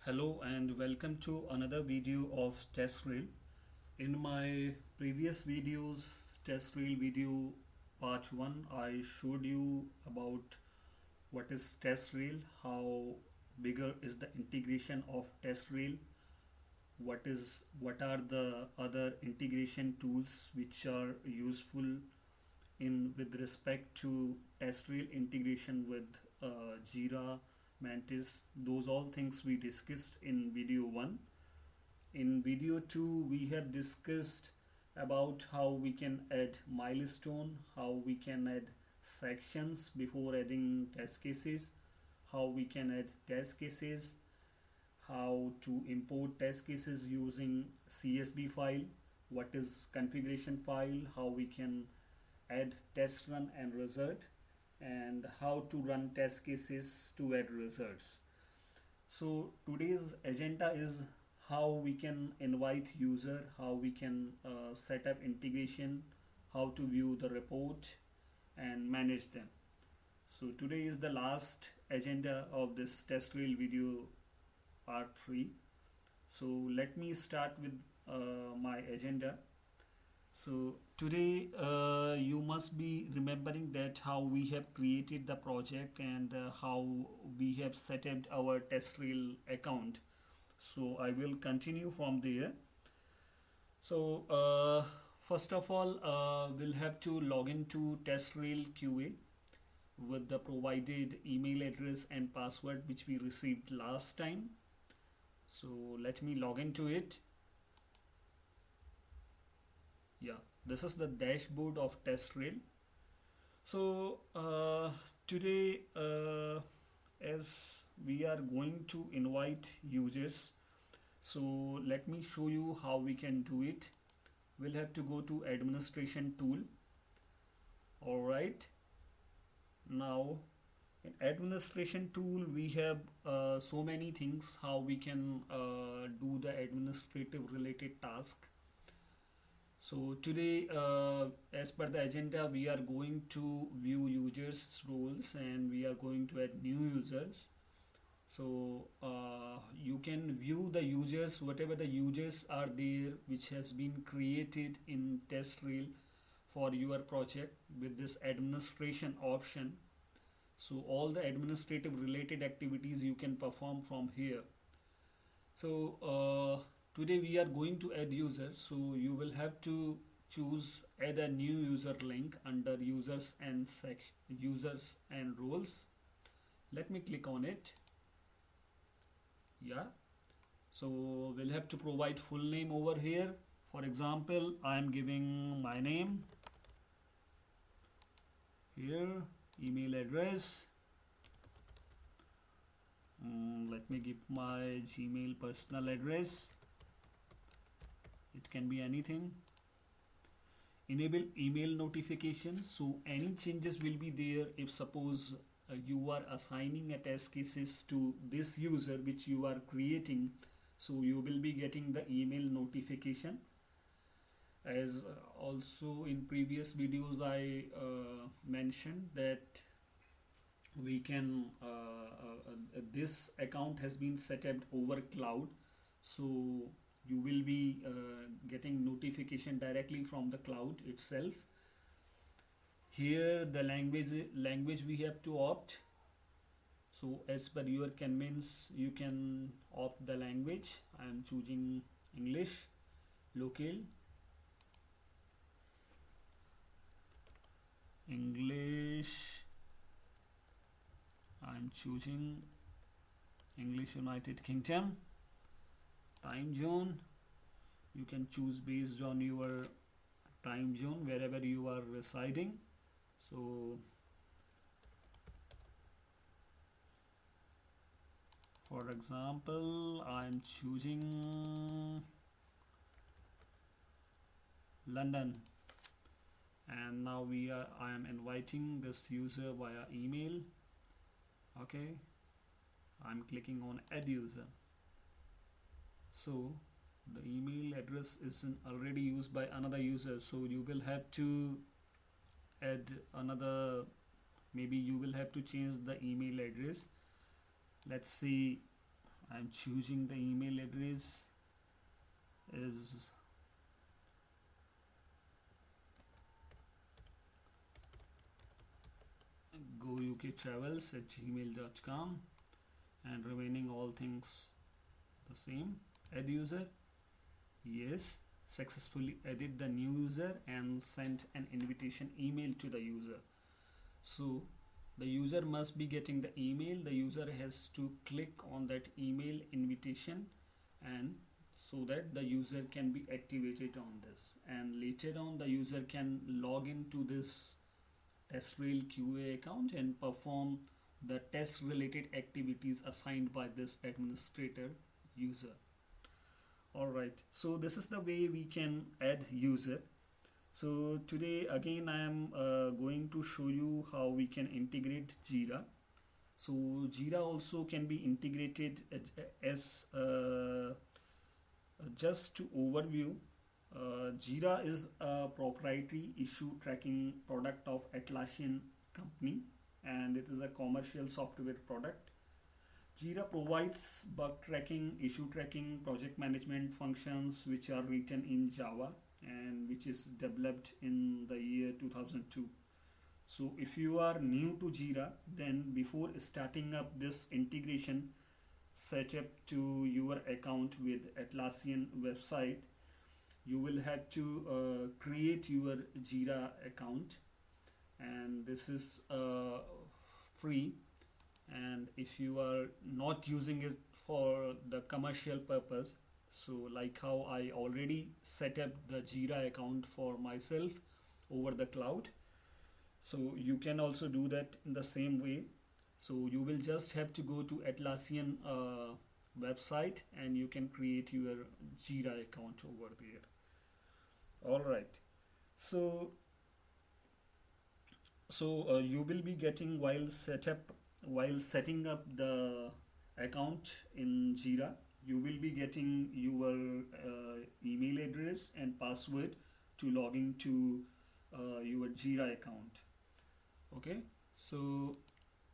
Hello and welcome to another video of Testrail. In my previous videos, Testrail video part 1, I showed you about what is Testrail, how bigger is the integration of Testrail, what are the other integration tools which are useful in with respect to Testrail integration with JIRA, Mantis. Those all things we discussed in video 1. In video 2 we have discussed about how we can add milestone, how we can add sections before adding test cases, how we can add test cases, how to import test cases using CSV file, what is configuration file, how we can add test run and result, and how to run test cases to add results. So today's agenda is how we can invite user, how we can set up integration, how to view the report and manage them. So today is the last agenda of this Testrail video part 3. So let me start with my agenda. So today you must be remembering that how we have created the project and how we have set up our Testrail account. So I will continue from there. So first of all, we'll have to log into Testrail QA with the provided email address and password which we received last time. So let me log into it. Yeah, this is the dashboard of Testrail. So today as we are going to invite users, so let me show you how we can do it. We'll have to go to administration tool. All right, now in administration tool we have so many things how we can do the administrative related task. So today as per the agenda we are going to view users roles and we are going to add new users. So you can view the users, whatever the users are there which has been created in Testrail for your project with this administration option. So all the administrative related activities you can perform from here. So today we are going to add users, so you will have to choose add a new user link under users and roles. Let me click on it. Yeah, so we'll have to provide full name over here. For example, I am giving my name here, email address. Let me give my Gmail personal address. It can be anything. Enable email notifications, so any changes will be there if suppose you are assigning a test cases to this user which you are creating, so you will be getting the email notification. As also in previous videos I mentioned that we can this account has been set up over cloud, so you will be getting notification directly from the cloud itself. Here the language we have to opt, so as per your convenience you can opt the language. I am choosing English. Local English, I'm choosing English United Kingdom. Time zone, you can choose based on your time zone wherever you are residing. So for example, I'm choosing London, and now I am inviting this user via email. Okay, I'm clicking on add user. So the email address is already used by another user, so you will have to add another, maybe you will have to change the email address. Let's see I'm choosing the email address is goUKtravels@gmail.com, and remaining all things the same. Add user, yes, successfully added the new user and sent an invitation email to the user. So the user must be getting the email. The user has to click on that email invitation, and so that the user can be activated on this, and later on the user can log into this TestRail QA account and perform the test related activities assigned by this administrator user. Alright, so this is the way we can add user. So today again I am going to show you how we can integrate JIRA. So JIRA also can be integrated as just to overview. JIRA is a proprietary issue tracking product of Atlassian company, and it is a commercial software product. JIRA provides bug tracking, issue tracking, project management functions which are written in Java and which is developed in the year 2002. So if you are new to JIRA, then before starting up this integration setup to your account with Atlassian website, you will have to create your JIRA account, and this is free. And if you are not using it for the commercial purpose, so like how I already set up the JIRA account for myself over the cloud, so you can also do that in the same way. So you will just have to go to Atlassian website and you can create your JIRA account over there. Alright, so you will be getting while setting up the account in JIRA, you will be getting your email address and password to log into your JIRA account. Okay, so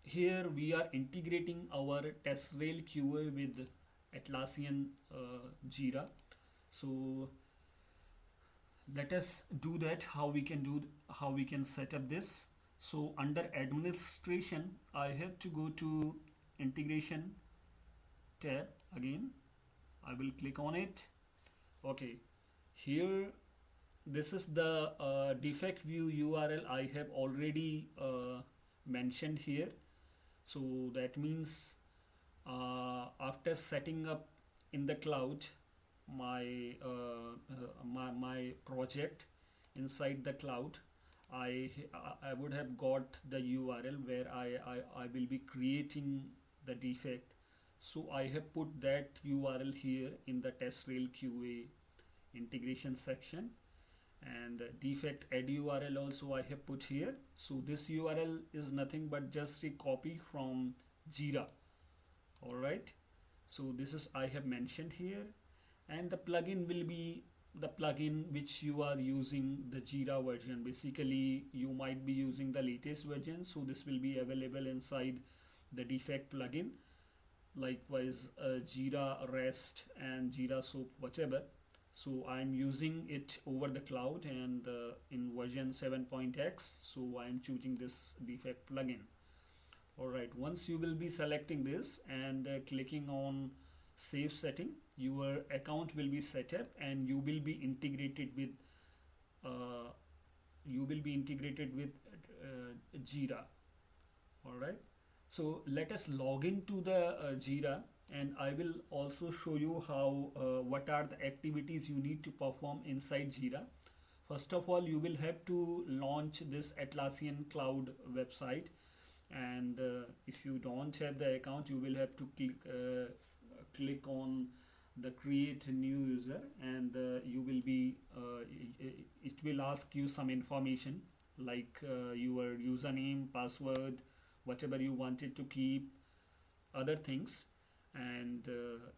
here we are integrating our TestRail QA with Atlassian JIRA. So let us do that. How we can set up this. So under administration, I have to go to integration tab again. I will click on it. Okay, here this is the defect view URL I have already mentioned here. So that means after setting up in the cloud my project inside the cloud, I would have got the URL where I will be creating the defect. So I have put that URL here in the TestRail QA integration section, and defect add URL also I have put here. So this URL is nothing but just a copy from JIRA. Alright, so this is I have mentioned here, and the plugin will be the plugin which you are using, the JIRA version. Basically you might be using the latest version, so this will be available inside the defect plugin. Likewise JIRA REST and JIRA SOAP, whatever. So I'm using it over the cloud and in version 7.x, so I'm choosing this defect plugin. Alright, once you will be selecting this and clicking on save setting, your account will be set up and you will be integrated with JIRA. Alright, so let us log into the JIRA, and I will also show you how what are the activities you need to perform inside JIRA. First of all, you will have to launch this Atlassian cloud website, and if you don't have the account, you will have to click on the create new user, and you will be it will ask you some information like your username, password, whatever you wanted to keep, other things, and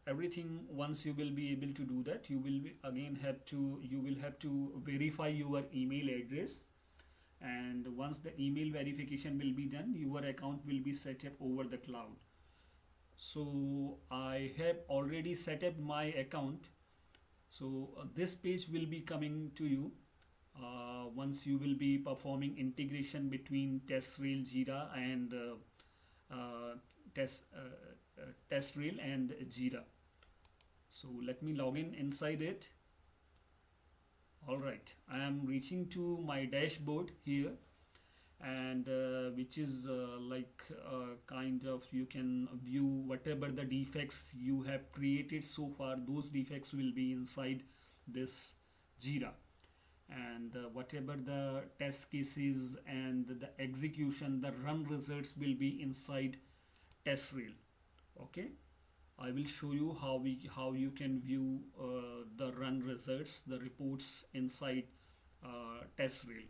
everything. Once you will be able to do that, you will have to verify your email address, and once the email verification will be done, your account will be set up over the cloud. So I have already set up my account. So this page will be coming to you once you will be performing integration between TestRail, JIRA and uh, TestRail and JIRA. So let me log in inside it. Alright, I am reaching to my dashboard here, and which is kind of, you can view whatever the defects you have created so far. Those defects will be inside this JIRA, and whatever the test cases and the execution, the run results will be inside TestRail. Okay, I will show you how you can view the run results, the reports inside TestRail.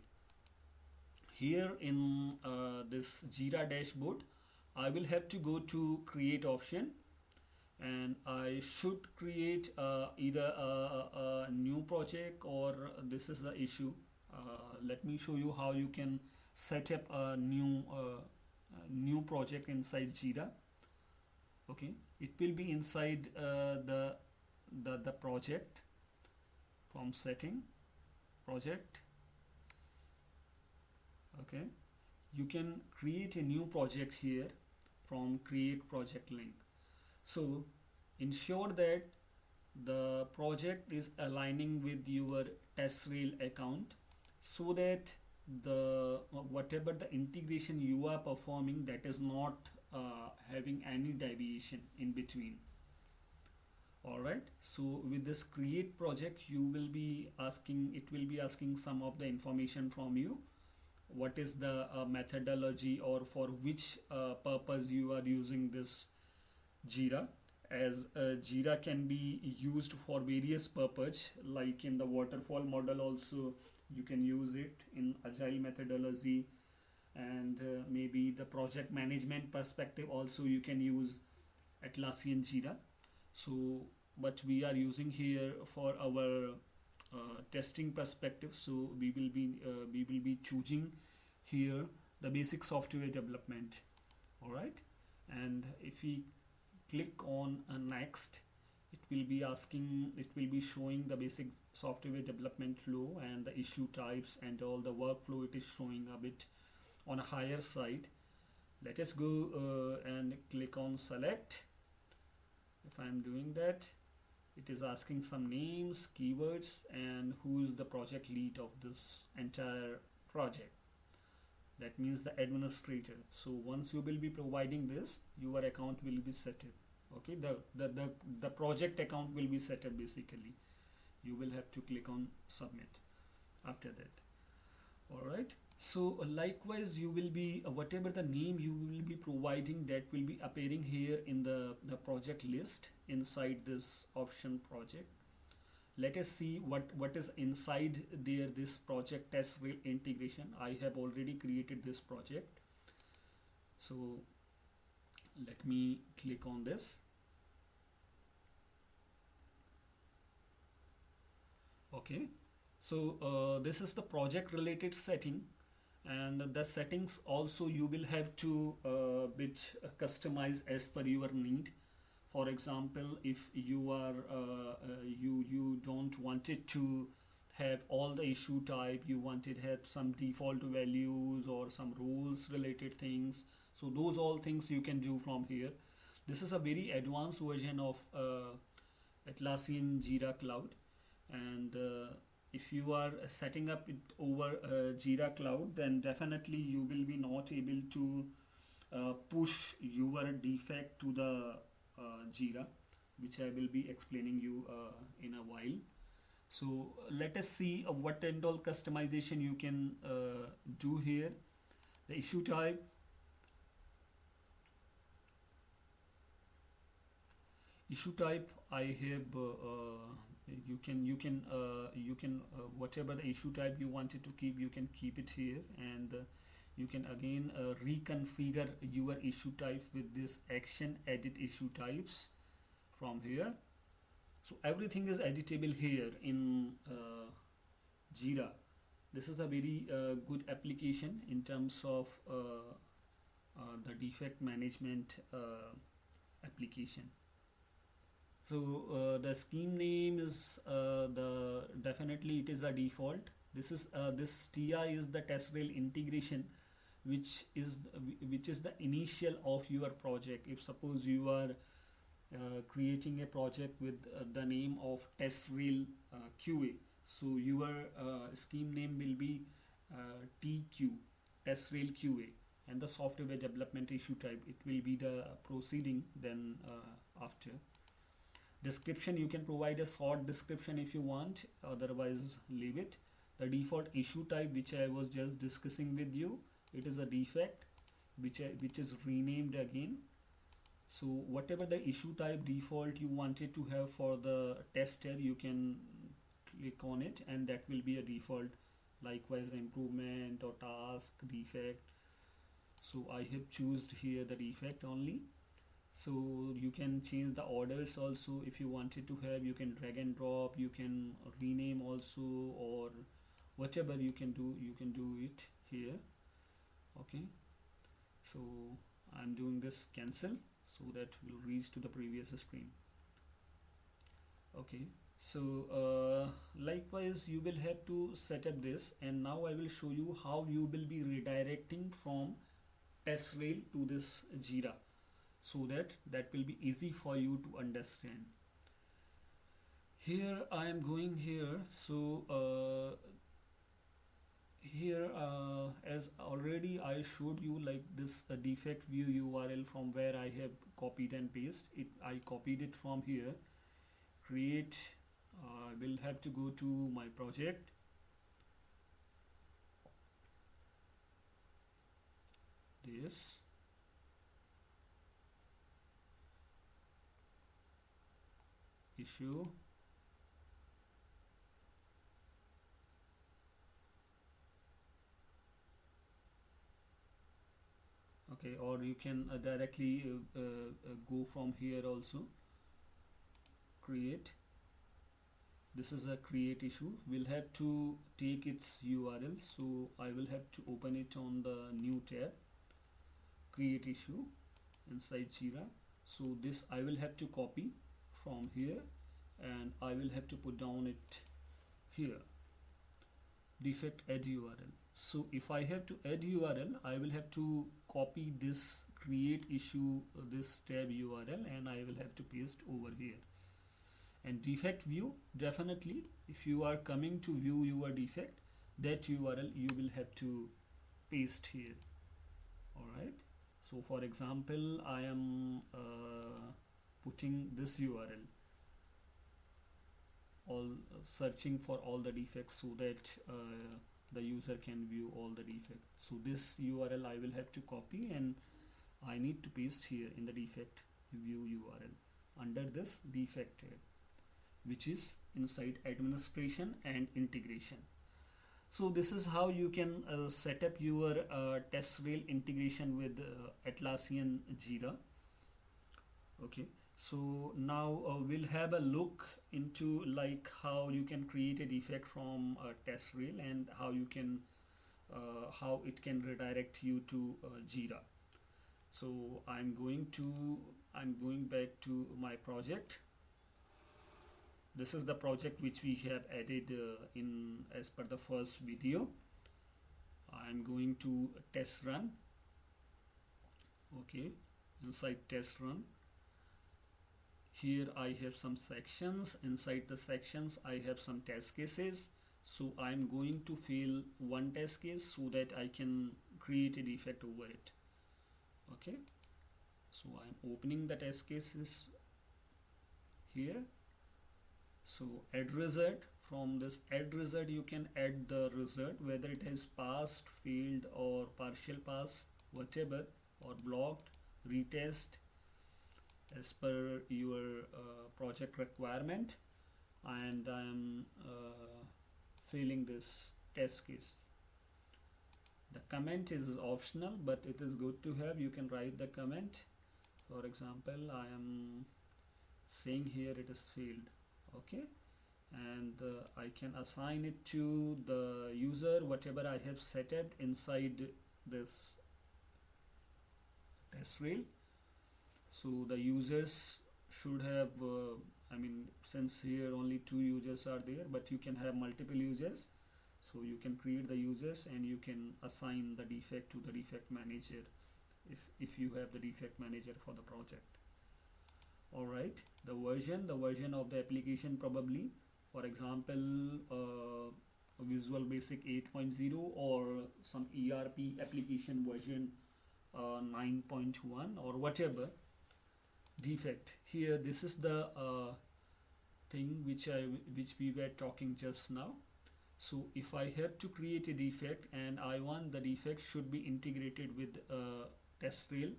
Here in this JIRA dashboard, I will have to go to create option, and I should create either a new project, or this is the issue. Let me show you how you can set up a new project inside JIRA. Okay, it will be inside the project, from setting project. Okay, you can create a new project here from create project link. So ensure that the project is aligning with your TestRail account, so that the whatever the integration you are performing, that is not having any deviation in between. Alright, so with this create project, it will be asking some of the information from you. What is the methodology, or for which purpose you are using this JIRA, as JIRA can be used for various purpose, like in the waterfall model also you can use it, in agile methodology, and maybe the project management perspective also you can use Atlassian JIRA. So but we are using here for our testing perspective, so we will be choosing here the basic software development. All right, and if we click on next, it will be showing the basic software development flow and the issue types and all the workflow. It is showing a bit on a higher side. Let us go and click on select. If I am doing that, it is asking some names, keywords, and who is the project lead of this entire project. That means the administrator. So once you will be providing this, your account will be set up. Okay, the project account will be set up basically. You will have to click on submit after that. All right, so likewise you will be whatever the name you will be providing, that will be appearing here in the project list inside this option project. Let us see what is inside there, this project TestRail integration. I have already created this project, so let me click on this. Okay, so this is the project related setting, and the settings also you will have to customize as per your need. For example, if you are you don't want it to have all the issue type, you wanted to have some default values or some rules related things, so those all things you can do from here. This is a very advanced version of Atlassian Jira Cloud, and if you are setting up it over Jira Cloud, then definitely you will be not able to push your defect to the Jira, which I will be explaining you in a while. So let us see what and all customization you can do here. The issue type, I have you can whatever the issue type you wanted to keep, you can keep it here, and you can again reconfigure your issue type with this action edit issue types from here. So everything is editable here in Jira. This is a very good application in terms of the defect management application. So the scheme name is the definitely it is a default. This is this TI is the Testrail integration, which is the initial of your project. If suppose you are creating a project with the name of Testrail QA, so your scheme name will be TQ, Testrail QA, and the software development issue type, it will be the proceeding. Then after description, you can provide a short description if you want, otherwise leave it. The default issue type, which I was just discussing with you, it is a defect, which is renamed again. So whatever the issue type default you wanted to have for the tester, you can click on it and that will be a default. Likewise, improvement or task, defect. So I have chosen here the defect only. So you can change the orders also. If you wanted to have, you can drag and drop, you can rename also, or whatever you can do it here. Okay, so I'm doing this cancel so that we'll reach to the previous screen. Okay, so likewise you will have to set up this, and now I will show you how you will be redirecting from Testrail to this JIRA, so that will be easy for you to understand. Here I am going here. So here as already I showed you, like this defect view URL from where I have copied and pasted it. I copied it from here. Create, I will have to go to my project. This issue, okay, or you can directly go from here also. Create, this is a create issue. We'll have to take its URL, so I will have to open it on the new tab, create issue inside JIRA. So this I will have to copy from here and I will have to put down it here, defect add URL. So if I have to add URL, I will have to copy this create issue, this tab URL, and I will have to paste over here. And defect view, definitely if you are coming to view your defect, that URL you will have to paste here. Alright, so for example, I am putting this URL, all searching for all the defects, so that the user can view all the defects. So this URL I will have to copy and I need to paste here in the defect view URL under this defect tab, which is inside administration and integration. So this is how you can set up your Testrail integration with Atlassian JIRA. Okay, so now we'll have a look into like how you can create a defect from Testrail and how you can how it can redirect you to JIRA. So I'm going back to my project. This is the project which we have added in as per the first video. I'm going to test run. Okay, inside test run, here I have some sections. Inside the sections I have some test cases. So I'm going to fail one test case so that I can create a defect over it. Okay, so I'm opening the test cases here. So add result. From this add result you can add the result, whether it has passed, failed, or partial pass, whatever, or blocked, retest as per your project requirement. And I am filling this test case. The comment is optional, but it is good to have. You can write the comment. For example, I am saying here it is failed. Okay, and I can assign it to the user, whatever I have set up inside this Testrail. So the users should have I mean, since here only 2 users are there, but you can have multiple users. So you can create the users and you can assign the defect to the defect manager if you have the defect manager for the project. Alright, the version of the application, probably for example Visual Basic 8.0 or some ERP application version 9.1 or whatever. Defect here, this is the thing which we were talking just now. So if I have to create a defect and I want the defect should be integrated with Testrail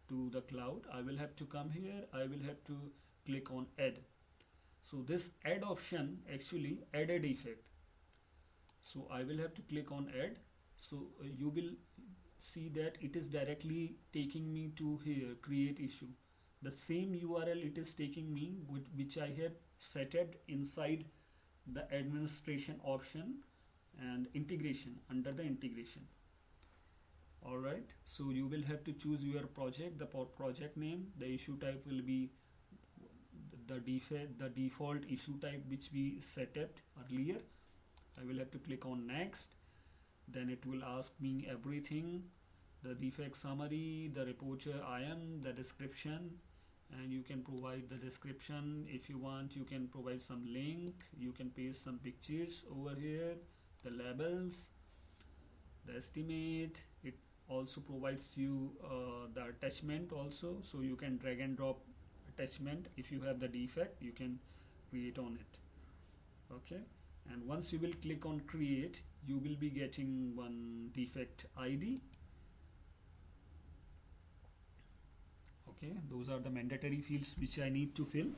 to the cloud, I will have to come here, I will have to click on add. So this add option actually add a defect. So I will have to click on add. So you will see that it is directly taking me to here, create issue. The same URL it is taking me which I have set up inside the administration option and integration, under the integration. Alright, so you will have to choose your project, the project name, the issue type will be the default issue type which we set up earlier. I will have to click on next. Then it will ask me everything, the defect summary, the reporter IM, the description, and you can provide the description. If you want, you can provide some link, you can paste some pictures over here, the labels, the estimate. It also provides you the attachment also, so you can drag and drop attachment. If you have the defect, you can create on it. Okay, and once you will click on create, you will be getting one defect ID. Okay, those are the mandatory fields which I need to fill.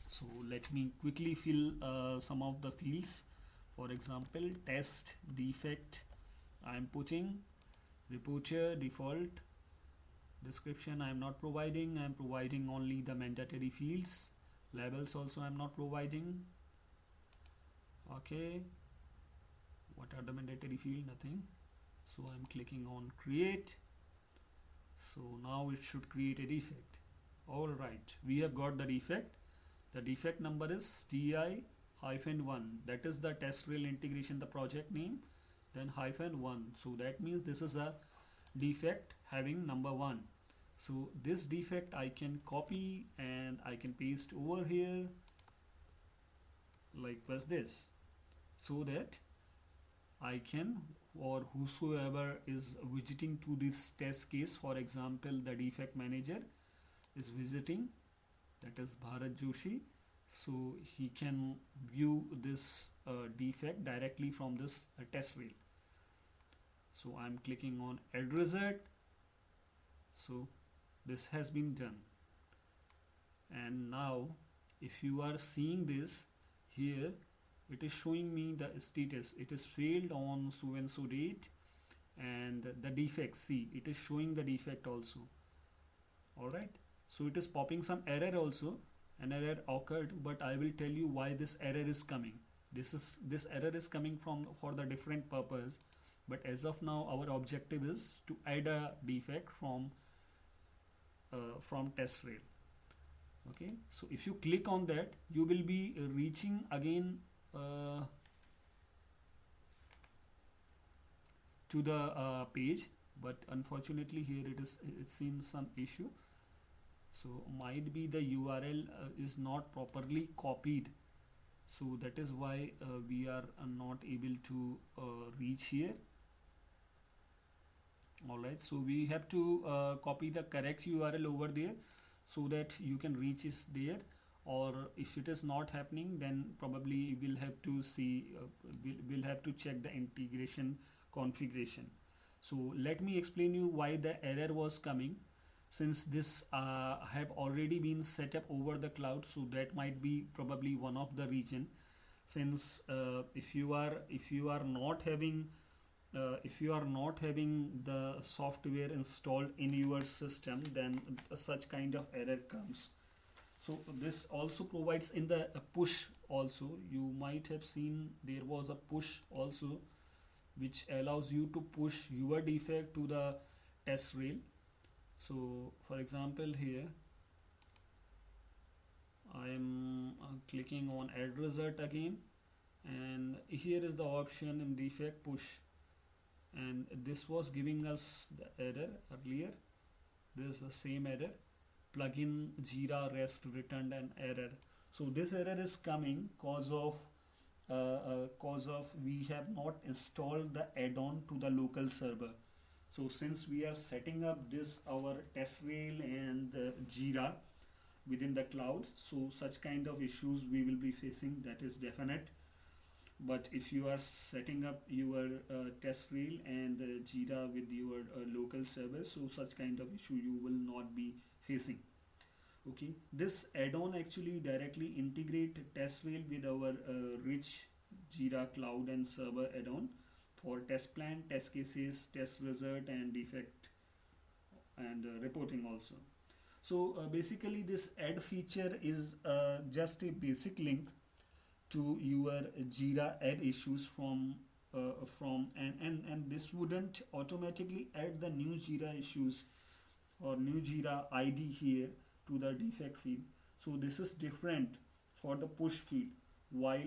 So let me quickly fill some of the fields. For example, test defect I am putting, reporter default, description I am not providing, I am providing only the mandatory fields. Labels also I am not providing. Okay, what are the mandatory field? Nothing. So I am clicking on create. So now it should create a defect. Alright, we have got the defect. The defect number is TI-1. That is the Testrail integration, the project name, then -1. So that means this is a defect having number 1. So this defect I can copy and I can paste over here like this, so that I can, or whosoever is visiting to this test case, for example the defect manager is visiting, that is Bharat Joshi, so he can view this defect directly from this Testrail. So I'm clicking on add result. So this has been done, and now if you are seeing this here, it is showing me the status. It is failed on so and so date, and the defect, see, it is showing the defect also. Alright, so it is popping some error also. An error occurred, but I will tell you why this error is coming. This error is coming for the different purpose, but as of now our objective is to add a defect from Testrail. Okay, so if you click on that, you will be reaching again to the page, but unfortunately here it seems some issue. So might be the URL is not properly copied, so that is why we are not able to reach here. Alright, so we have to copy the correct URL over there so that you can reach it there, or if it is not happening, then probably we'll have to see we'll have to check the integration configuration. So let me explain you why the error was coming. Since this have already been set up over the cloud, so that might be probably one of the reason. Since if you are not having the software installed in your system, then such kind of error comes. So this also provides in the push also. You might have seen there was a push also, which allows you to push your defect to the Testrail. So for example here, clicking on add result again, and here is the option in defect push, and this was giving us the error earlier. This is the same error, plugin JIRA REST returned an error. So this error is coming cause of we have not installed the add-on to the local server. So since we are setting up this our Testrail and JIRA within the cloud, so such kind of issues we will be facing, that is definite. But if you are setting up your Testrail and JIRA with your local server, so such kind of issue you will not be facing. Okay, this add-on actually directly integrate Testrail with our rich JIRA cloud and server add-on for test plan, test cases, test result, and defect and reporting also. So basically this add feature is just a basic link to your JIRA add issues from and this wouldn't automatically add the new JIRA issues or new JIRA ID here to the defect field. So this is different for the push field, while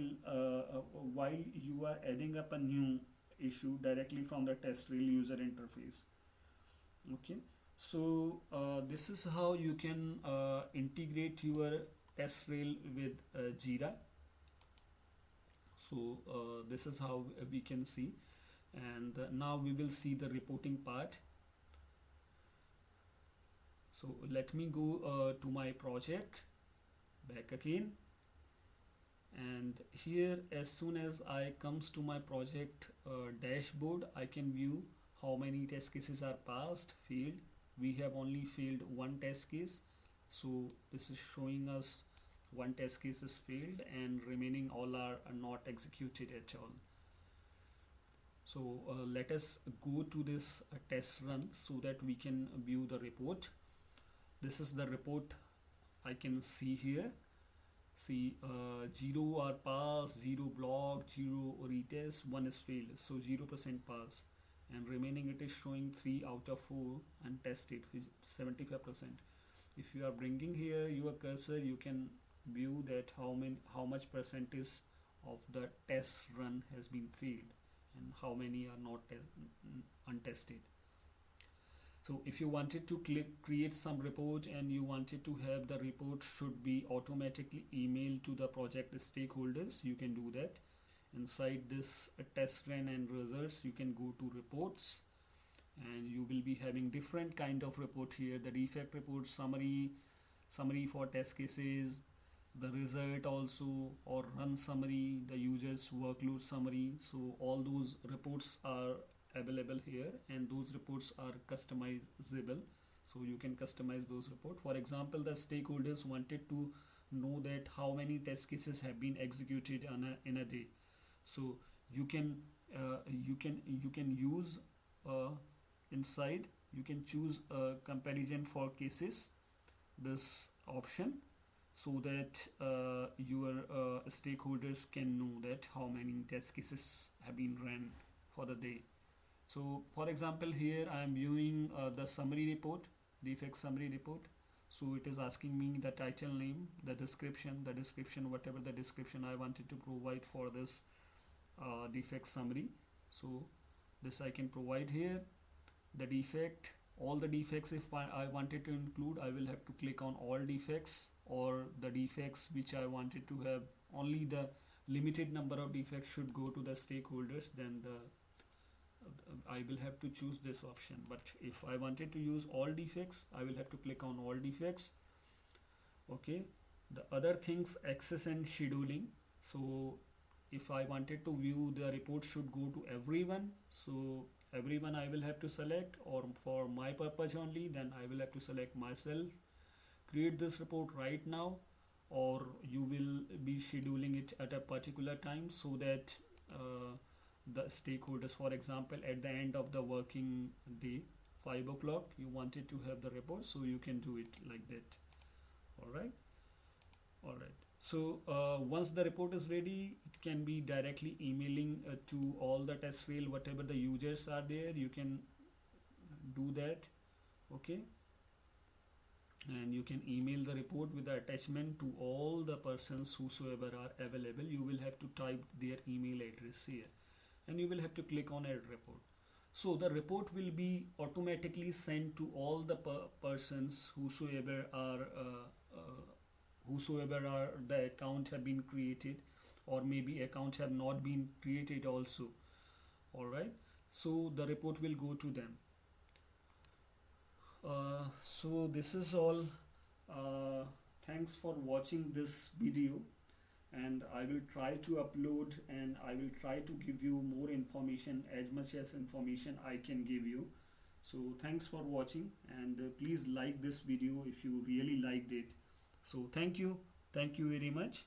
you are adding up a new issue directly from the Testrail user interface. Okay, so this is how you can integrate your Testrail with JIRA. So this is how we can see, and now we will see the reporting part. So let me go to my project, back again, and here as soon as I comes to my project dashboard, I can view how many test cases are passed, failed. We have only failed one test case, so this is showing us one test case is failed and remaining all are not executed at all. So let us go to this test run so that we can view the report. This is the report I can see here. See 0 are passed, 0 blocked, 0 retest, 1 is failed, so 0% pass, and remaining it is showing 3 out of 4 untested, 75%. If you are bringing here your cursor, you can view that how much percentage of the test run has been failed and how many are not untested. So if you wanted to create some report and you wanted to have the report should be automatically emailed to the project stakeholders, you can do that. Inside this test run and results, you can go to reports, and you will be having different kind of report here: the defect report, summary for test cases, the result also, or run summary, the user's workload summary. So all those reports are available here, and those reports are customizable, so you can customize those reports. For example, the stakeholders wanted to know that how many test cases have been executed in a day, so you can use inside, you can choose a comparison for cases, this option, so that your stakeholders can know that how many test cases have been ran for the day. So for example, here I am viewing the summary report, defect summary report. So it is asking me the title name, the description, whatever the description I wanted to provide for this defect summary. So this I can provide here. The defect, all the defects, if I wanted to include, I will have to click on all defects, or the defects which I wanted to have only the limited number of defects should go to the stakeholders, then I will have to choose this option. But if I wanted to use all defects, I will have to click on all defects. Okay, the other things, access and scheduling. So if I wanted to view the report should go to everyone, so everyone I will have to select, or for my purpose only, then I will have to select myself. Create this report right now, or you will be scheduling it at a particular time, so that the stakeholders, for example, at the end of the working day, 5 o'clock, you wanted to have the report, so you can do it like that. All right. So once the report is ready, it can be directly emailing to all the Testrail, whatever the users are there, you can do that. Okay, and you can email the report with the attachment to all the persons whosoever are available. You will have to type their email address here, and you will have to click on add report. So the report will be automatically sent to all the persons whosoever are the account have been created, or maybe account have not been created also. All right, so the report will go to them. So this is all. uh, Thanks for watching this video, and I will try to upload, and I will try to give you more information, as much as information I can give you. So thanks for watching, and please like this video if you really liked it. So thank you very much.